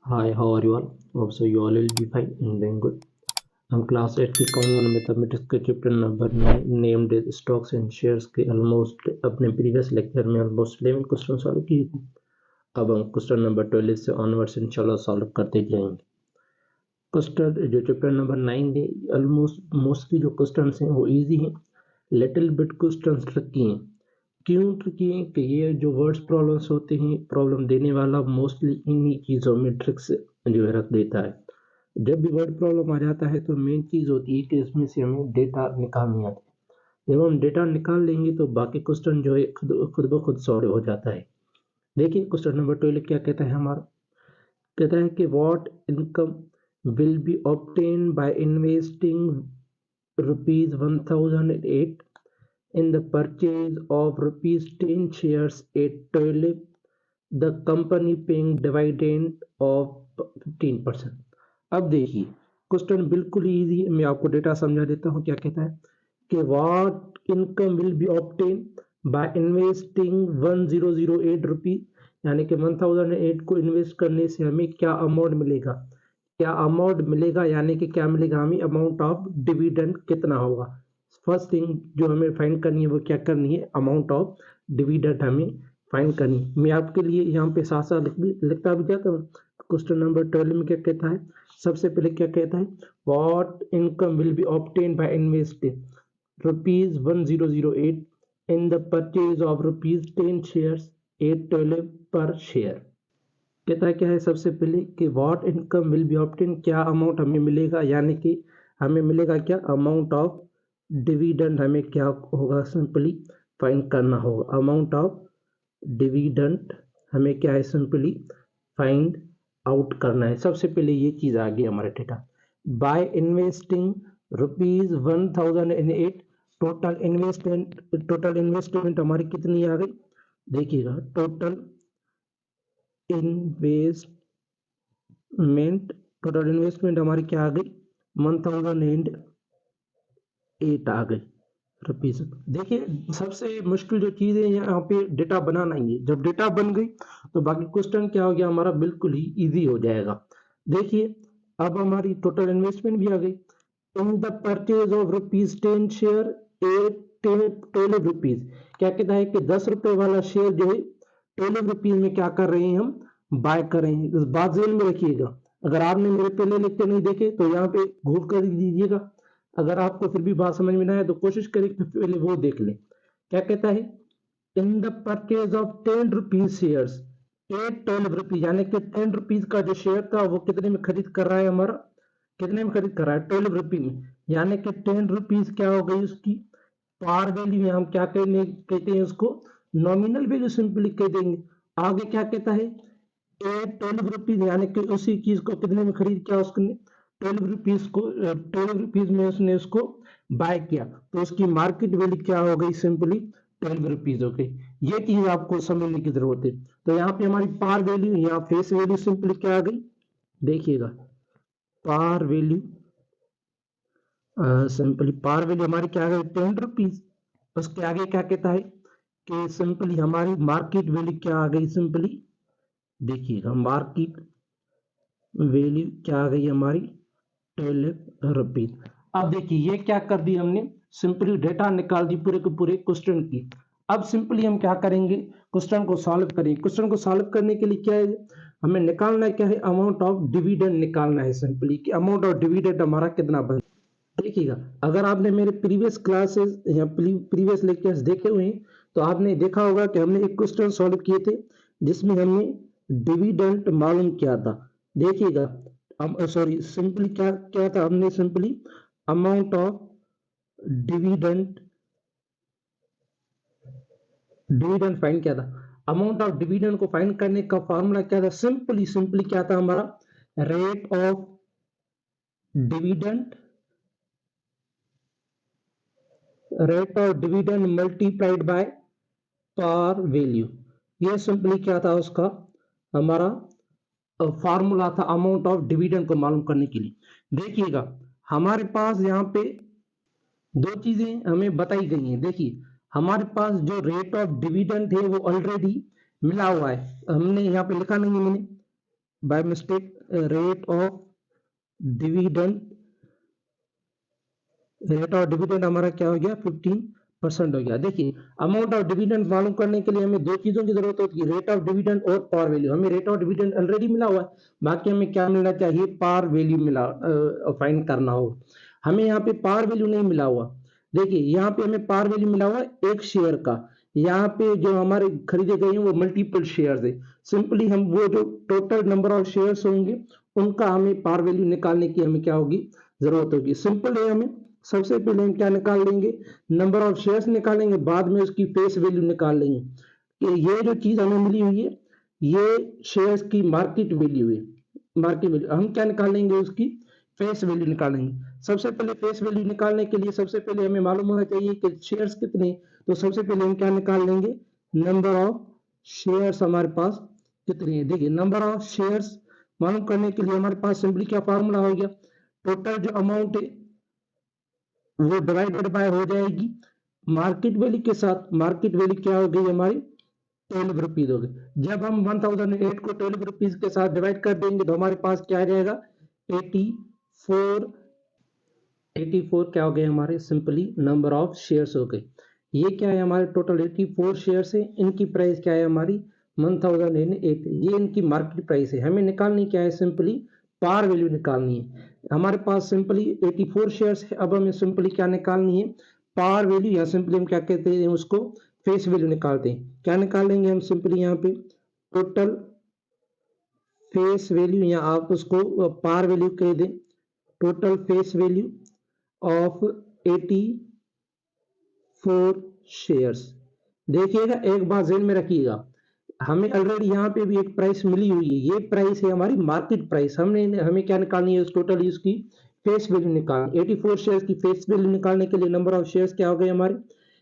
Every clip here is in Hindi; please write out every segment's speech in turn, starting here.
Hi, how are you all? Hope so you all will be fine and doing good. हम क्लास 8 की कॉमन मैथमेटिक्स के chapter number 9 named stocks and shares के ऑलमोस्ट अपने प्रीवियस लेक्चर में ऑलमोस्ट 11 क्वेश्चन सॉल्व किए थे। अब हम क्वेश्चन नंबर 12 से ऑनवर्ड्स इंशाल्लाह सॉल्व करते जाएंगे। क्वेश्चन जो चैप्टर नंबर 9 है ऑलमोस्ट मोस्टली जो क्वेश्चन हैं वो इजी हैं, लिटिल बिट क्वेश्चन ट्रिकी हैं। क्यों ट्रिकी हैं कि ये जो वर्ड्स प्रॉब्लम्स होते हैं, प्रॉब्लम देने वाला मोस्टली इन्हीं चीज़ों में ट्रिक्स जो है रख देता है। जब भी वर्ड प्रॉब्लम आ जाता है तो मेन चीज़ होती है कि इसमें से हमें डेटा निकालनी आती है। जब हम डेटा निकाल लेंगे तो बाकी क्वेश्चन जो है खुद ब खुद सॉल्व हो जाता है। देखिए क्वेश्चन नंबर 12 क्या कहता है हमारा, कहता है कि what income will be obtain by investing rupees 1008 in the purchase of rupees 10 shares at 12, the company paying dividend of 15%। अब देखिए क्वेश्चन बिल्कुल ही इजी है, मैं आपको डेटा समझा देता हूँ। क्या कहता है कि what income will be obtain by investing 1008 rupees, यानी कि 1008 को इन्वेस्ट करने से हमें क्या अमाउंट मिलेगा, क्या अमाउंट मिलेगा, यानी कि क्या मिलेगा हमें, अमाउंट ऑफ डिविडेंड कितना होगा। फर्स्ट थिंग जो हमें फाइंड करनी है वो क्या करनी है, अमाउंट ऑफ डिविडेंड हमें फाइंड करनी है। मैं आपके लिए यहाँ पे साथ साथ लिखता भी जाता हूँ। क्वेश्चन नंबर 12 में क्या कहता है, सबसे पहले क्या कहता है, what income will be obtain by investing rupees 1008 in the purchase of rupees 10 shares at 12 पर शेयर। कहता है क्या है सबसे पहले कि what income will be obtain, क्या अमाउंट हमें मिलेगा, यानी कि हमें मिलेगा क्या, अमाउंट ऑफ डिविडेंड हमें क्या होगा, सिंपली फाइंड करना होगा। अमाउंट ऑफ डिविडेंड हमें क्या है, सिंपली फाइंड आउट करना है। सबसे पहले ये चीज आ गई हमारे data. By investing rupees 1008, total investment हमारी कितनी आ गई, देखिएगा टोटल इन्वेस्टमेंट हमारी क्या आ गई, 1008 आ गई रुपीज। देखिए सबसे मुश्किल जो चीज है यहाँ पे डेटा बनाना ही है। जब डेटा बन गई तो बाकी क्वेश्चन क्या हो गया हमारा, बिल्कुल ही इजी हो जाएगा। देखिए अब हमारी टोटल इन्वेस्टमेंट भी आ गई। In the purchase of rupees 10 share eight 12 rupees, क्या कहता है कि 10 रुपए वाला शेयर जो है 12 रुपीज में क्या कर रहे हैं, हम बाय कर रहे हैं। इस बात जेल में रखिएगा। अगर आपने मेरे पहले लेक्चर नहीं देखे तो यहाँ पे घूर कर दीजिएगा। अगर आपको फिर भी बात समझ में ना आए तो कोशिश करें कि पहले वो देख लें। क्या कहता है, in the purchase of 10 rupees shares at 12 rupees, यानी कि 10 रुपीज का जो शेयर था वो कितने में खरीद कर रहा है हमारा, कितने में खरीद कर रहा है, 12 रुपीज में। यानी कि 10 रुपीज क्या हो गई उसकी पार वैल्यू में, हम क्या कहते हैं उसको, नॉमिनल वैल्यू सिंपली कह देंगे। आगे क्या कहता है, एट 12 रुपीज, यानी कि उसी चीज को कितने में खरीद किया उसने, 12 रुपीज को 12 रुपीज में उसने उसको बाय किया, तो उसकी मार्केट वैल्यू क्या हो गई, सिंपली 12 रुपीज हो गई। ये चीज आपको समझने की जरूरत है। तो यहाँ पे हमारी पार वैल्यू, यहाँ फेस वैल्यू सिंपली क्या आ गई, देखिएगा par value, simply par value हमारी क्या आ गई, 10 रुपीज। उसके आगे क्या कहता है कि सिंपली हमारी मार्केट वैल्यू क्या आ गई, सिंपली देखिएगा मार्केट वैल्यू क्या आ गई हमारी, 12 रुपीज। अब देखिए ये क्या कर दी हमने, सिंपली डेटा निकाल दी पूरे के पूरे क्वेश्चन की। अब सिंपली हम क्या करेंगे, क्वेश्चन को सॉल्व करेंगे। क्वेश्चन को सॉल्व करने के लिए क्या है, हमें निकालना क्या है, अमाउंट ऑफ डिविडेंड निकालना है सिंपली, कि अमाउंट ऑफ डिविडेंड हमारा कितना बन। देखिएगा अगर आपने मेरे प्रीवियस क्लासेस या प्रीवियस लेक्चर्स देखे हुए हैं तो आपने देखा होगा कि हमने एक क्वेश्चन सॉल्व किए थे जिसमें हमने डिविडेंड मालूम किया था। देखिएगा सॉरी सिंपली क्या क्या था, हमने simply amount of dividend dividend find किया था। अमाउंट ऑफ डिविडेंड को फाइंड करने का फॉर्मूला क्या था, सिंपली सिंपली क्या था हमारा, rate of dividend, rate of dividend multiplied by par value. ये सिंपली क्या था उसका हमारा फॉर्मूला था अमाउंट ऑफ डिविडेंड को मालूम करने के लिए। देखिएगा हमारे पास यहाँ पे दो चीजें हमें बताई गई हैं। देखिए हमारे पास जो रेट ऑफ डिविडेंड है वो ऑलरेडी मिला हुआ है, हमने यहाँ पे लिखा नहीं है मैंने, by mistake rate of dividend हमारा क्या हो गया 15% हो गया। देखिए अमाउंट ऑफ डिविडेंड मालूम करने के लिए हमें दो चीजों की जरूरत होती है, रेट ऑफ डिविडेंड और पार वैल्यू। हमें रेट ऑफ डिविडेंड ऑलरेडी मिला हुआ है, बाकी हमें क्या मिलना चाहिए, पार वैल्यू मिला फाइंड करना हो। हमें यहाँ पे पार वैल्यू नहीं मिला हुआ। देखिए यहाँ पे हमें पार वैल्यू मिला हुआ है एक शेयर का, यहाँ पे जो हमारे खरीदे गए हैं वो मल्टीपल शेयर है। सिंपली हम वो जो टोटल नंबर ऑफ शेयर्स होंगे उनका हमें पार वैल्यू निकालने की हमें क्या होगी, जरूरत होगी। सिंपल है, हमें सबसे पहले हम क्या निकाल लेंगे, नंबर ऑफ शेयर्स निकालेंगे, बाद में उसकी फेस वैल्यू निकाल लेंगे कि ये जो चीज हमें मिली हुई है ये शेयर्स की मार्केट वैल्यू है। मार्केट वैल्यू हम क्या निकालेंगे, उसकी फेस वैल्यू निकालेंगे। सबसे पहले फेस वैल्यू निकालने के लिए सबसे पहले हमें मालूम होना चाहिए कि शेयर्स कितने, तो सबसे पहले हम क्या निकाल लेंगे, नंबर ऑफ शेयर्स हमारे पास कितने हैं। देखिए नंबर ऑफ शेयर्स मालूम करने के लिए हमारे पास सिंपली क्या फार्मूला हो गया, टोटल जो अमाउंट है वो डिवाइडेड बाय हो जाएगी मार्केट वैल्यू के साथ। मार्केट वैल्यू क्या हो गई हमारी 12 रुपीज हो गई। जब हम 1008 को 12 रुपीज के साथ डिवाइड कर देंगे तो हमारे पास क्या आ जाएगा 84 84 क्या हो गए हमारे, सिंपली नंबर ऑफ शेयर्स हो गए। ये क्या है हमारे टोटल 84 शेयर्स है, इनकी प्राइस क्या है हमारी 1008, ये इनकी मार्केट प्राइस है। हमें निकालनी क्या है, सिंपली पार वैल्यू निकालनी है। हमारे पास सिंपली 84 शेयर्स है, अब हमें सिंपली क्या निकालनी है, पार वैल्यू, या सिंपली हम क्या कहते हैं उसको फेस वैल्यू निकालते हैं। क्या निकालेंगे हम, सिंपली यहाँ पे टोटल फेस वैल्यू, या आप उसको पार वैल्यू कह दें, total face value of 84 shares. देखिएगा एक बात ध्यान में रखिएगा, हमें ऑलरेडी यहाँ पे भी एक प्राइस मिली हुई है, ये प्राइस है हमारी मार्केट प्राइस। हमें क्या निकालनी है, उस टोटल इसकी फेस वैल्यू निकालनी। 84 शेयर्स की फेस वैल्यू निकालने के लिए नंबर ऑफ शेयर्स क्या हो गए हमारे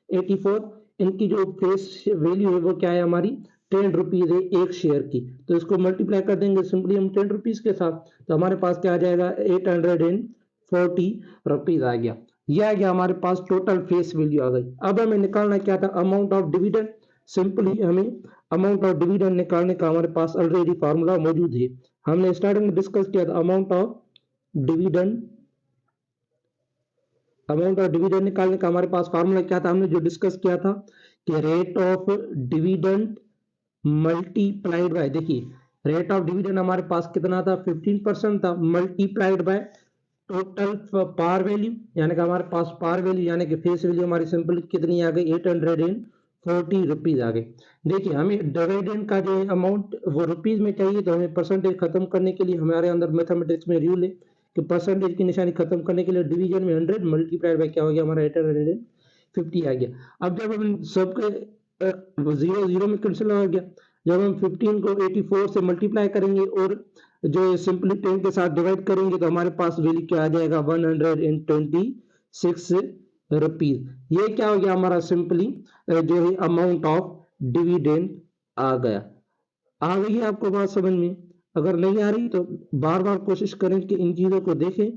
84, इनकी जो फेस वैल्यू है वो क्या है हमारी 10 रुपीज है एक शेयर की, तो इसको मल्टीप्लाई कर देंगे सिंपली हम 10 रुपीज के साथ, तो हमारे पास क्या आ जाएगा 840 रुपीज आ गया। यह आ गया हमारे पास टोटल फेस वैल्यू आ गई। अब हमें निकालना क्या था, अमाउंट ऑफ डिविडेंड। सिंपली हमें अमाउंट ऑफ डिविडेंड निकालने का हमारे पास ऑलरेडी फार्मूला मौजूद है, हमने स्टार्टिंग में डिस्कस किया था। अमाउंट ऑफ डिविडेंड निकालने का हमारे पास फार्मूला क्या था, हमने जो डिस्कस किया था कि rate of dividend multiplied by, देखिए रेट ऑफ डिविडेंड हमारे पास कितना था 15% था, multiplied by total par value, यानी कि हमारे पास पार वैल्यू यानी कि फेस वैल्यू हमारी सिंपल कितनी आ गई 840 रुपीज आ गई। देखिए हमें डिविडेंड का जो अमाउंट वो रुपीज में चाहिए, तो हमें परसेंटेज खत्म करने के लिए हमारे अंदर मैथमेटिक्स में रूल है कि परसेंटेज की निशानी खत्म करने के लिए डिवीजन में 100 मल्टीप्लाइड बाय क्या हो गया हमारा 850 आ गया। अब जब हम सबके जीरो जीरो में कैंसिल हो गया, जब हम 15 को 84 से मल्टीप्लाई करेंगे और जो सिंपली 10 के साथ डिवाइड करेंगे तो हमारे पास वैल्यू क्या आ जाएगा 126 रुपीज। ये क्या हो गया हमारा सिंपली जो है अमाउंट ऑफ डिविडेंड आ गया। आ गई है आपको बात समझ में? अगर नहीं आ रही तो बार बार कोशिश करें कि इन चीजों को देखें।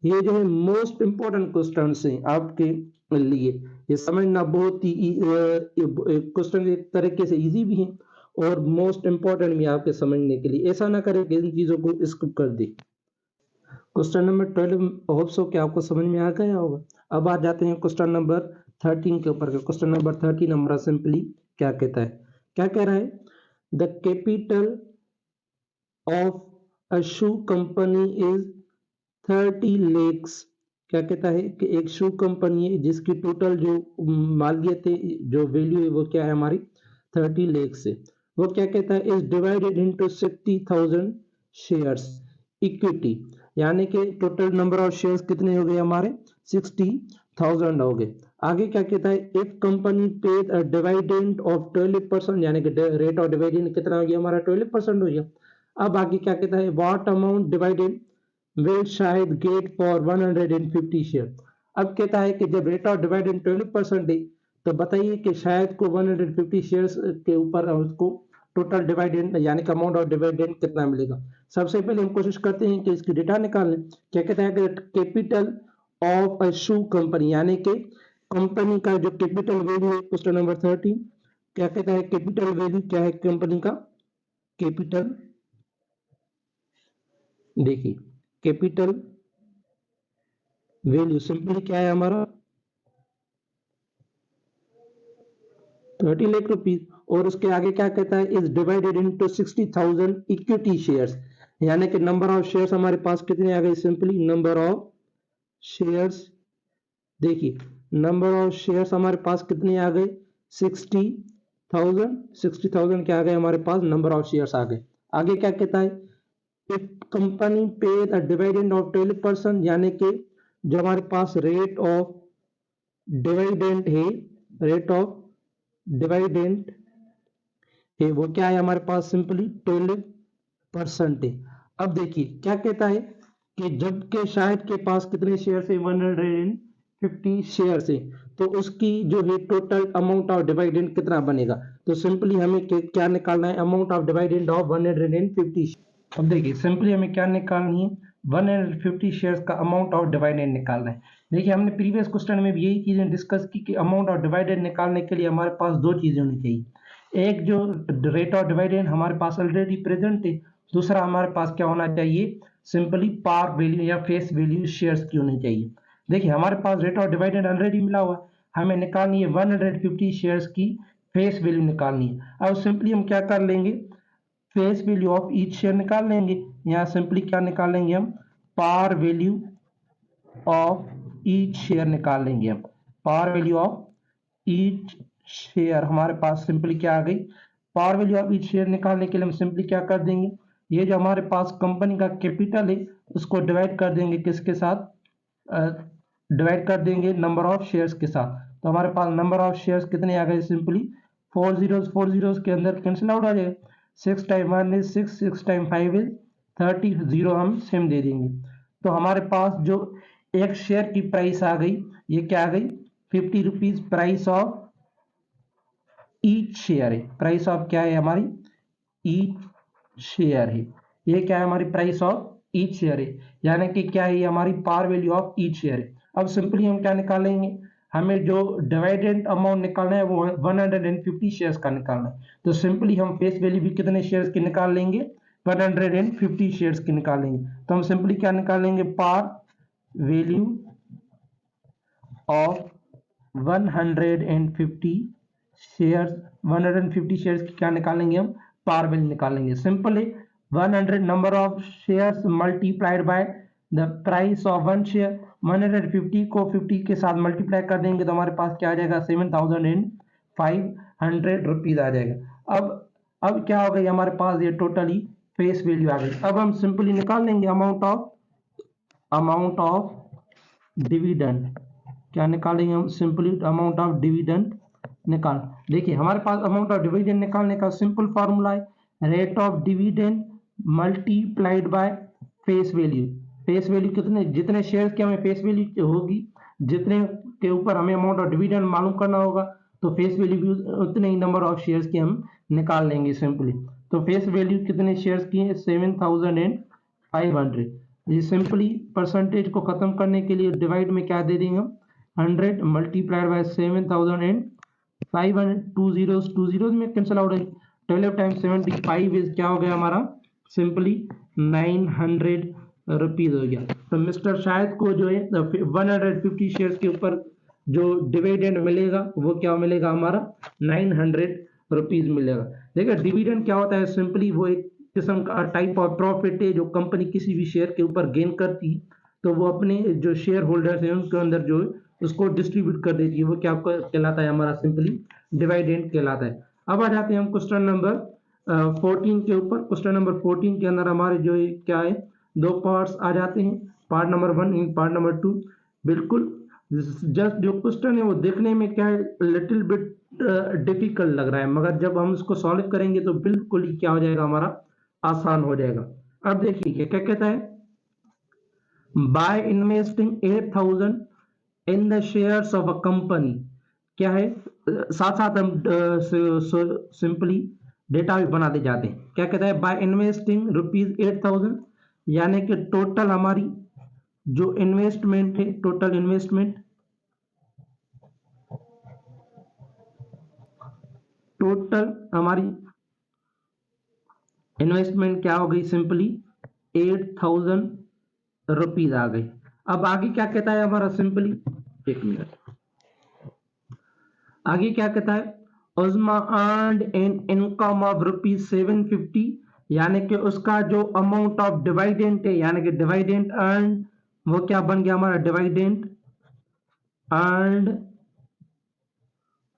ये जो है मोस्ट इंपॉर्टेंट क्वेश्चन है आपके लिए, ये समझना बहुत ही क्वेश्चन एक तरीके से इजी भी है और मोस्ट इंपॉर्टेंट भी आपके समझने के लिए। ऐसा ना करें कि इन चीजों को स्किप कर दे। क्वेश्चन नंबर 12 होप सो कि आपको समझ में आ गया होगा। अब आ जाते हैं क्वेश्चन नंबर 13 के ऊपर। क्वेश्चन नंबर 13 हमारा सिंपली क्या कहता है, क्या कह रहा है, the capital of a shoe company is 30 lakhs। क्या कहता है कि एक शू कंपनी है जिसकी टोटल जो मालियत है, जो वैल्यू है वो क्या है हमारी 30 लाख से। वो क्या कहता है is divided into 60,000 shares equity, यानी कि टोटल नंबर ऑफ शेयर्स कितने हो गए हमारे 60,000 हो गए। आगे क्या कहता है, if company paid a dividend of 12%, यानी कि रेट ऑफ डिविडेंड कितना हो गया हमारा 12% हो गया। अब आगे क्या कहता है, व्हाट अमाउंट डिवाइडेड विल शायद गेट फॉर 150 शेयर। अब कहता है कि जब रेट ऑफ डिविडेंड 12% है तो बताइए कि शायद को 150 शेयर्स के ऊपर उसको टोटल डिविडेंड यानी कि अमाउंट ऑफ डिविडेंड कितना मिलेगा। सबसे पहले हम कोशिश करते हैं कि इसकी डेटा निकाल लें। क्या कहता है कि capital of a shoe company, यानी कि कंपनी का जो कैपिटल वैल्यू है, क्वेश्चन नंबर 13 क्या कहता है कैपिटल वैल्यू क्या है कंपनी का, कैपिटल देखिए कैपिटल वैल्यू सिंपली क्या है हमारा 30 लाख रुपीज, और उसके आगे क्या कहता है is divided into 60,000 equity shares, यानी कि नंबर ऑफ शेयर्स हमारे पास कितने आ गए, सिंपली नंबर ऑफ शेयर्स। देखिए नंबर ऑफ शेयर्स हमारे पास कितने आ गए 60,000 क्या आ गए हमारे पास, नंबर ऑफ शेयर्स आ गए। आगे क्या कहता है इफ कंपनी पे अ डिविडेंड ऑफ 12%, यानी कि जो हमारे पास रेट ऑफ डिविडेंड है, रेट ऑफ डिविडेंड है वो क्या है हमारे पास, सिंपली 12% है। अब देखिए क्या कहता है कि जबकि शायद के पास कितने शेयर है 150 शेयर है, तो उसकी जो है टोटल अमाउंट ऑफ डिविडेंड कितना बनेगा, तो सिंपली हमें क्या निकालना है, अमाउंट ऑफ डिविडेंड ऑफ 150। अब देखिए सिंपली हमें क्या निकालनी है, 150 शेयर्स का अमाउंट ऑफ डिविडेंड निकालना है। देखिए हमने प्रीवियस क्वेश्चन में भी यही चीजें डिस्कस की कि अमाउंट ऑफ डिविडेंड निकालने के लिए हमारे पास दो चीजें होनी चाहिए, एक जो रेट ऑफ डिविडेंड हमारे पास ऑलरेडी प्रेजेंट है, दूसरा हमारे पास क्या होना चाहिए, सिंपली पार वैल्यू या फेस वैल्यू शेयर्स की होनी चाहिए। देखिए हमारे पास रेट ऑफ डिविडेंड ऑलरेडी मिला हुआ, हमें निकालनी है 150 शेयर्स की फेस वैल्यू निकालनी है। अब सिंपली हम क्या कर लेंगे, face value of each share निकाल लेंगे, यहाँ सिंपली क्या निकाल लेंगे हम, par value of each share निकाल लेंगे हम, par value of each share हमारे पास सिंपली क्या आ गई, par value of each share निकालने के लिए हम सिंपली क्या कर देंगे, ये जो हमारे पास कंपनी का कैपिटल है उसको डिवाइड कर देंगे किसके साथ, डिवाइड कर देंगे नंबर ऑफ शेयर्स के साथ। तो हमारे पास नंबर ऑफ शेयर्स कितने आ गए, सिंपली 4 के अंदर कैंसिल आउट आ जाएगा, 6 time 1 is 6, 6 time 5 is 30, zero हम सेम दे देंगे। तो हमारे पास जो एक शेयर की प्राइस आ गई, ये क्या आ गई 50 rupees price of each share है, प्राइस ऑफ क्या है हमारी ईच शेयर है, ये क्या है हमारी प्राइस ऑफ ईच शेयर है, यानी कि क्या है हमारी par value of each share है। अब सिंपली हम क्या निकालेंगे, हमें जो डिविडेंड अमाउंट निकालना है वो 150 शेयर्स का निकालना है, तो सिंपली हम फेस वैल्यू भी कितने शेयर्स की निकाल लेंगे, 150 शेयर्स की निकालेंगे। तो हम सिंपली क्या निकालेंगे, par value of 150 shares, 150 shares की क्या निकालेंगे हम, पार वैल्यू निकालेंगे। सिंपल है, 100 number of shares multiplied by the price of one share, 150 को 50 के साथ मल्टीप्लाई कर देंगे तो हमारे पास क्या आ जाएगा 7,500 रुपीज आ जाएगा। अब क्या हो गई हमारे पास, ये टोटली फेस वैल्यू आ गई। अब हम सिंपली निकाल लेंगे अमाउंट ऑफ डिविडेंड, क्या निकालेंगे हम, सिंपली अमाउंट ऑफ डिविडेंड निकाल। देखिए हमारे पास अमाउंट ऑफ डिविडेंड निकालने का सिंपल फॉर्मूला है, rate of dividend multiplied by face value. Face value कितने, जितने शेयर्स की हमें फेस वैल्यू होगी, जितने के ऊपर हमें अमाउंट ऑफ डिविडेंड मालूम करना होगा, तो फेस वैल्यू भी उतने ही नंबर ऑफ शेयर्स की हम निकाल लेंगे सिंपली। तो फेस वैल्यू कितने शेयर्स की है 7,500। ये सिंपली परसेंटेज को खत्म करने के लिए डिवाइड में क्या दे देंगे हम, 100 मल्टीप्लाइड बाय 7,500, टू जीरोस में कैंसिल आउट है, 12 टाइम 75 इज क्या हो गया हमारा, सिंपली 900 रुपीज हो गया। तो मिस्टर शाहिद को जो है 150 शेयर्स के ऊपर जो डिविडेंड मिलेगा वो क्या मिलेगा हमारा 900 रुपीज मिलेगा। देखिए डिविडेंड क्या होता है, सिंपली वो एक किस्म का टाइप ऑफ प्रॉफिट है जो कंपनी किसी भी शेयर के ऊपर गेन करती है, तो वो अपने जो शेयर होल्डर्स हैं उनके अंदर जो है उसको डिस्ट्रीब्यूट कर देती है, वो क्या कहलाता है हमारा, सिंपली डिविडेंड कहलाता है। अब आ जाते हैं हम क्वेश्चन नंबर 14 के ऊपर। क्वेश्चन नंबर 14 के अंदर हमारे जो है क्या है, दो पार्ट्स आ जाते हैं, part number 1 in part number 2। बिल्कुल जस्ट जो क्वेश्चन है वो देखने में क्या है लिटिल बिट डिफिकल्ट लग रहा है, मगर जब हम इसको सॉल्व करेंगे तो बिल्कुल ही क्या हो जाएगा हमारा, आसान हो जाएगा। अब देखिए क्या कहता है, by investing 8,000 in the shares of a company, क्या है साथ साथ हम सिंपली डेटा भी बनाते जाते हैं। क्या कहता है, बाय इन्वेस्टिंग रुपीज 8,000, यानी कि टोटल हमारी जो इन्वेस्टमेंट है, टोटल इन्वेस्टमेंट, टोटल हमारी इन्वेस्टमेंट क्या हो गई, सिंपली ₹8,000 आ गई। अब आगे क्या कहता है हमारा सिंपली, एक मिनट, आगे क्या कहता है, उस्मा अर्नड एन इनकम ऑफ ₹750, यानी कि उसका जो अमाउंट ऑफ डिवाइडेंट है, यानी कि डिवाइडेंट अर्न, वो क्या बन गया हमारा, डिवाइडेंट अर्नड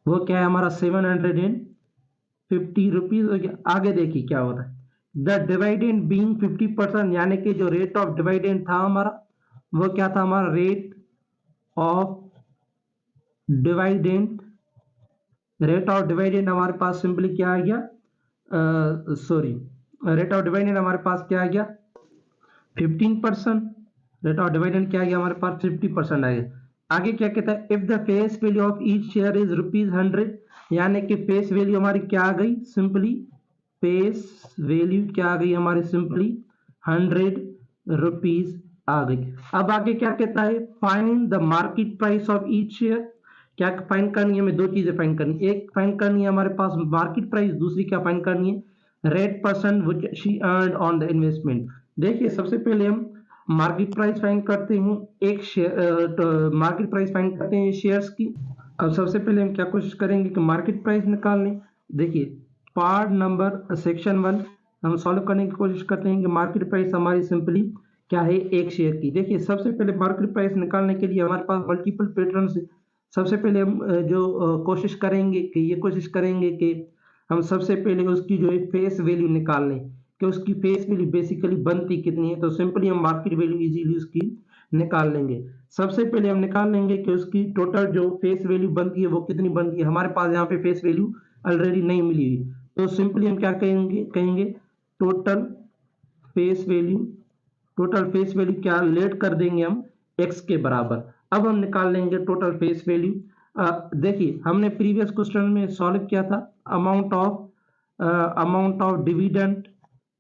वो क्या है हमारा ₹750 हो गया। आगे देखिए क्या होता है, द डिवाइडेंट बीइंग 50%, यानी कि जो रेट ऑफ डिवाइडेंट था हमारा, वो क्या था हमारा, रेट ऑफ डिवाइडेंट, रेट ऑफ डिवाइडेंट हमारे पास सिंपली क्या आ गया, सॉरी, रेट ऑफ डिवाइडेंट हमारे पास क्या आ गया, 15%। रेट ऑफ डिवाइडेंट क्या आ गया हमारे पास, 50% आ गया। आगे क्या कहता है, if the face value of each share is ₹100, यानी कि फेस वैल्यू हमारी क्या आ गई, सिंपली फेस वैल्यू क्या आ गई हमारी, सिंपली ₹100 आ गई। अब आगे क्या कहता है, find the market price of each share, क्या फाइंड करनी है, हमें दो चीजें फाइंड करनी है, एक फाइंड करनी है हमारे पास मार्केट प्राइस, दूसरी क्या फाइंड करनी है, rate percent which she earned on the investment. देखिए सबसे पहले हम मार्केट प्राइस फाइंड करते हैं, एक शेयर मार्केट प्राइस फाइंड करते हैं शेयर्स की। अब सबसे पहले हम क्या कोशिश करेंगे कि मार्केट प्राइस निकाल लें। देखिए पार्ट नंबर सेक्शन 1 हम सॉल्व करने की कोशिश करते हैं कि मार्केट प्राइस हमारी सिंपली क्या है, एक शेयर की। देखिए सबसे पहले मार्केट प्राइस निकालने के लिए हमारे पास मल्टीपल पैटर्न से, सबसे पहले हम जो कोशिश करेंगे कि ये कोशिश करेंगे कि हम सबसे पहले उसकी जो है फेस वैल्यू निकाल लें कि उसकी फेस वैल्यू बेसिकली बनती कितनी है। तो सिंपली हम मार्केट वैल्यू इजीली उसकी निकाल लेंगे। सबसे पहले हम निकाल लेंगे कि उसकी टोटल जो फेस वैल्यू बनती है वो कितनी बनती है। हमारे पास यहाँ पे फेस वैल्यू ऑलरेडी नहीं मिली हुई, तो सिंपली हम क्या कहेंगे total face value, total face value क्या लेट कर देंगे हम x के बराबर। अब हम निकाल लेंगे टोटल फेस वैल्यू। देखिए हमने प्रीवियस क्वेश्चन में सॉल्व किया था, अमाउंट ऑफ डिविडेंड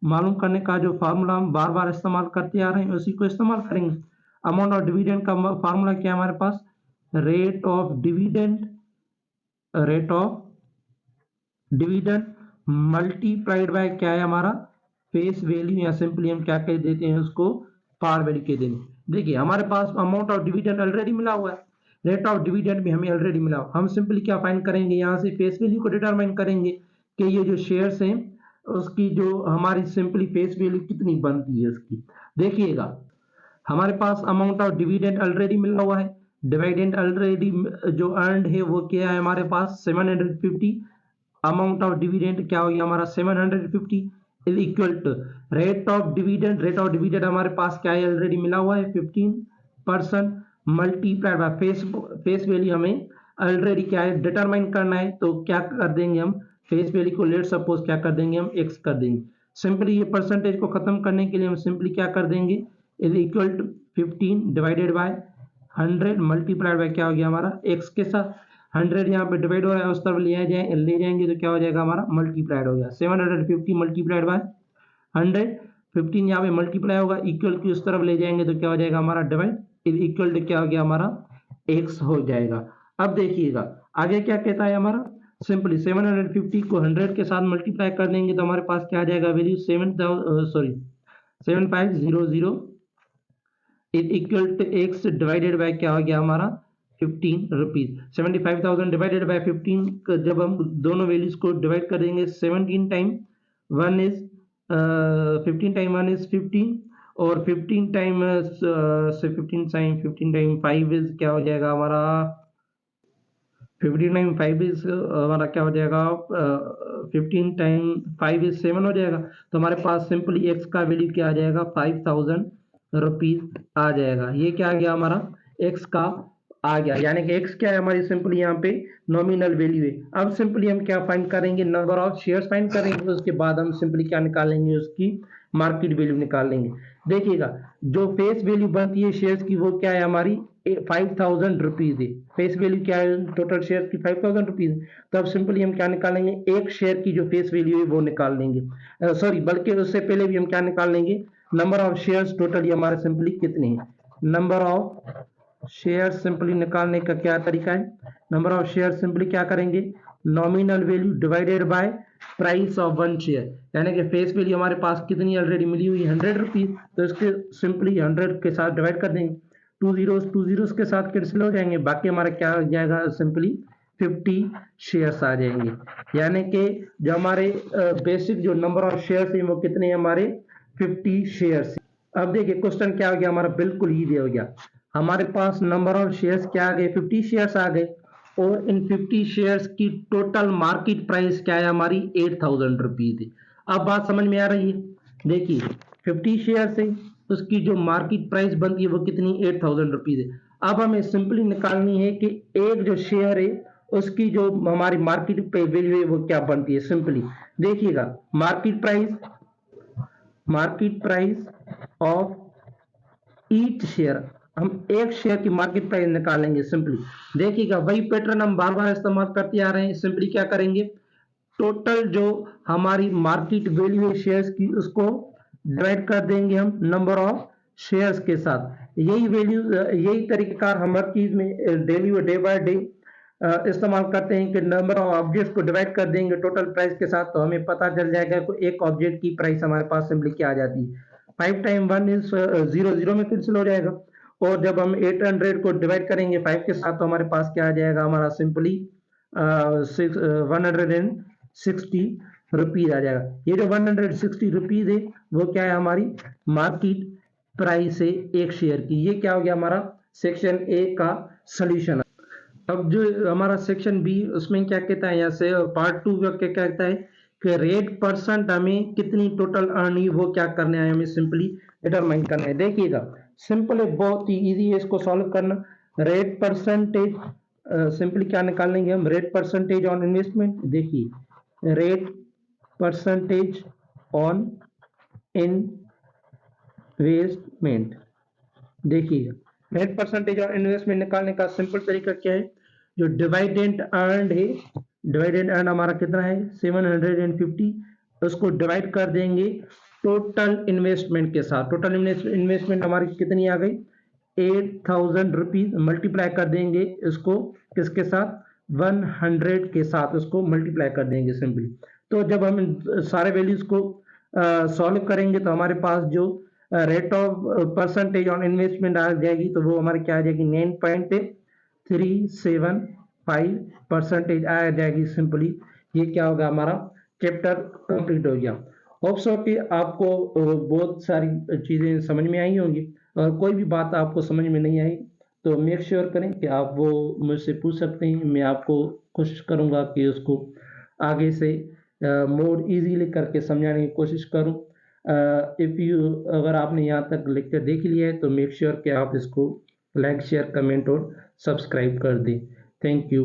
मालूम करने का जो फार्मूला हम बार बार इस्तेमाल करते आ रहे हैं उसी को इस्तेमाल करेंगे। अमाउंट ऑफ डिविडेंड का फार्मूला क्या है हमारे पास, rate of dividend multiplied by क्या है हमारा, फेस वैल्यू, या सिंपली हम क्या कह देते हैं उसको, पार वैल्यू कह देंगे। देखिए हमारे पास अमाउंट ऑफ डिविडेंड ऑलरेडी मिला हुआ है, रेट ऑफ डिविडेंड भी हमें ऑलरेडी मिला हुआ। हम सिंपली क्या फाइंड करेंगे, यहाँ से फेस वैल्यू को डिटरमाइन करेंगे कि ये जो शेयर्स हैं उसकी जो हमारी सिंपली फेस वैल्यू कितनी बनती है उसकी। देखिएगा हमारे पास अमाउंट ऑफ डिविडेंड ऑलरेडी मिला हुआ है, डिविडेंड ऑलरेडी जो अर्नड है वो क्या है हमारे पास 750। अमाउंट ऑफ डिविडेंड क्या हो गया हमारा 750 is equal to rate of dividend, rate of dividend हमारे पास क्या है ऑलरेडी मिला हुआ है 15% मल्टीप्लाइड बाय फेस वैल्यू हमें ऑलरेडी क्या है डिटरमाइन करना है। तो क्या कर देंगे हम, फेस वैल्यू को लेट सपोज क्या कर देंगे हम x कर देंगे। सिंपली ये परसेंटेज को खत्म करने के लिए हम सिंपली क्या कर देंगे, is equal to 15 divided by 100 multiplied by क्या हो गया हमारा x के साथ 100 यहाँ पे डिवाइड हो रहा है उस तरफ ले जाएंगे तो क्या हो जाएगा हमारा मल्टीप्लाइड हो गया 750 मल्टीप्लाइड बाय 100, 15 यहाँ पे मल्टीप्लाई होगा इक्वल की उस तरफ ले जाएंगे तो क्या हो जाएगा हमारा डिवाइड, इक्वल टू क्या हो गया हमारा x हो जाएगा। अब देखिएगा आगे क्या कहता है हमारा, सिंपली 750 को 100 के साथ मल्टीप्लाई कर देंगे तो हमारे पास क्या आ जाएगा value 7500 is equal to x divided by क्या हो गया हमारा 15 रुपीज। 75,000 डिवाइडेड बाय 15 जब हम दोनों वैल्यूज को डिवाइड कर देंगे 17 टाइम 1 इज 15 टाइम 1 इज 15 और 15 टाइम 15 टाइम 5 इज क्या हो जाएगा हमारा 15 टाइम 5 इज हमारा क्या हो जाएगा 15 टाइम 5 इज 7 हो जाएगा। तो हमारे पास सिंपली x का वैल्यू क्या आ जाएगा 5,000 रुपीज आ जाएगा। ये क्या आ गया हमारा x का आ गया, यानी कि x क्या है हमारी सिंपली यहाँ पे नॉमिनल वैल्यू है। अब सिंपली हम क्या फाइंड करेंगे, नंबर ऑफ शेयर्स फाइंड करेंगे, उसके बाद हम सिंपली क्या निकालेंगे उसकी मार्केट वैल्यू निकाल लेंगे। देखिएगा जो फेस वैल्यू बनती है शेयर्स की वो क्या है हमारी 5,000 रुपीज है। फेस वैल्यू क्या है टोटल शेयर की 5,000 रुपीज। तो अब सिंपली हम क्या निकालेंगे, एक शेयर की जो फेस वैल्यू है वो निकाल लेंगे। सॉरी बल्कि उससे पहले भी हम क्या निकाल लेंगे, नंबर ऑफ शेयर्स टोटली हमारे सिंपली कितने हैं। नंबर ऑफ शेयर सिंपली निकालने का क्या तरीका है, नंबर ऑफ शेयर सिंपली क्या करेंगे nominal value divided by price of one share, यानी कि फेस वैल्यू हमारे पास कितनी ऑलरेडी मिली हुई है 100 रुपीज, तो इसके सिंपली 100 के साथ डिवाइड कर देंगे, टू जीरोस के साथ कैंसिल हो जाएंगे, बाकी हमारा क्या हो जाएगा सिंपली 50 शेयर्स आ जाएंगे, यानी कि जो हमारे बेसिक जो नंबर ऑफ शेयर्स है वो कितने हमारे 50 शेयर्स। अब देखिए क्वेश्चन क्या हो गया हमारा, बिल्कुल ईजी हो गया, हमारे पास नंबर ऑफ शेयर्स क्या आ गए 50 शेयर्स आ गए, और इन 50 शेयर्स की टोटल मार्केट प्राइस क्या है हमारी 8000 रुपीज है। अब बात समझ में आ रही है, देखिए 50 शेयर्स है, उसकी जो मार्केट प्राइस बनती है वो कितनी 8000 रुपीज है। अब हमें सिंपली निकालनी है कि एक जो शेयर है उसकी जो हमारी मार्केट पे वैल्यू है वो क्या बनती है। सिंपली देखिएगा, market price of each share, हम एक शेयर की मार्केट प्राइस निकालेंगे। सिंपली देखिएगा, वही पैटर्न हम बार बार इस्तेमाल करते आ रहे हैं। सिंपली क्या करेंगे, टोटल जो हमारी मार्केट वैल्यू है शेयर्स की उसको डिवाइड कर देंगे हम नंबर ऑफ शेयर्स के साथ। यही वैल्यू, यही तरीकेकार हम हर चीज में डेली डे बाय डे इस्तेमाल करते हैं कि नंबर ऑफ ऑब्जेक्ट्स को डिवाइड कर देंगे टोटल प्राइस के साथ, तो हमें पता चल जाएगा कि एक ऑब्जेक्ट की प्राइस हमारे पास सिंपली क्या आ जाती है, 5 टाइम 1 इज 0 में कैंसिल हो जाएगा, और जब हम 800 को डिवाइड करेंगे 5 के साथ तो हमारे पास क्या आ जाएगा हमारा सिंपली 160 रुपीज आ जाएगा। ये जो 160 रुपीज है वो क्या है हमारी मार्केट प्राइस है एक शेयर की। ये क्या हो गया हमारा सेक्शन ए का सोल्यूशन। अब जो हमारा सेक्शन बी उसमें क्या कहता है, यहाँ से पार्ट 2 क्या कहता है कि रेट परसेंट हमें कितनी टोटल अर्न हुई वो क्या करना है, हमें सिंपली डिटरमाइन करना है। देखिएगा सिंपल है, बहुत ही इजी है इसको सॉल्व करना। रेट परसेंटेज सिंपली क्या निकालेंगे हम, रेट परसेंटेज ऑन इन्वेस्टमेंट। देखिए रेट परसेंटेज ऑन इन्वेस्टमेंट, देखिए नेट परसेंटेज ऑन इन्वेस्टमेंट निकालने का सिंपल तरीका क्या है, जो डिवाइडेंड अर्न है, डिवाइडेंड अर्न हमारा कितना है 750, उसको डिवाइड कर देंगे टोटल इन्वेस्टमेंट के साथ। टोटल इन्वेस्टमेंट हमारी कितनी आ गई 8000 रुपीज, मल्टीप्लाई कर देंगे इसको किसके साथ 100 के साथ, उसको मल्टीप्लाई कर देंगे सिंपली। तो जब हम सारे वैल्यूज को सॉल्व करेंगे तो हमारे पास जो rate of percentage on investment आ जाएगी, तो वो हमारे क्या आ जाएगी 9.375% आ जाएगी सिंपली। ये क्या होगा हमारा चैप्टर कंप्लीट हो गया। होप सो कि आपको बहुत सारी चीजें समझ में आई होंगी, और कोई भी बात आपको समझ में नहीं आई तो मेक श्योर करें कि आप वो मुझसे पूछ सकते हैं, मैं आपको कोशिश करूंगा कि उसको आगे से मोर इजीली करके समझाने की कोशिश करूं। अगर आपने यहाँ तक लेक्चर देख लिया है तो मेक श्योर कि आप इसको लाइक शेयर कमेंट और सब्सक्राइब कर दें। Thank you.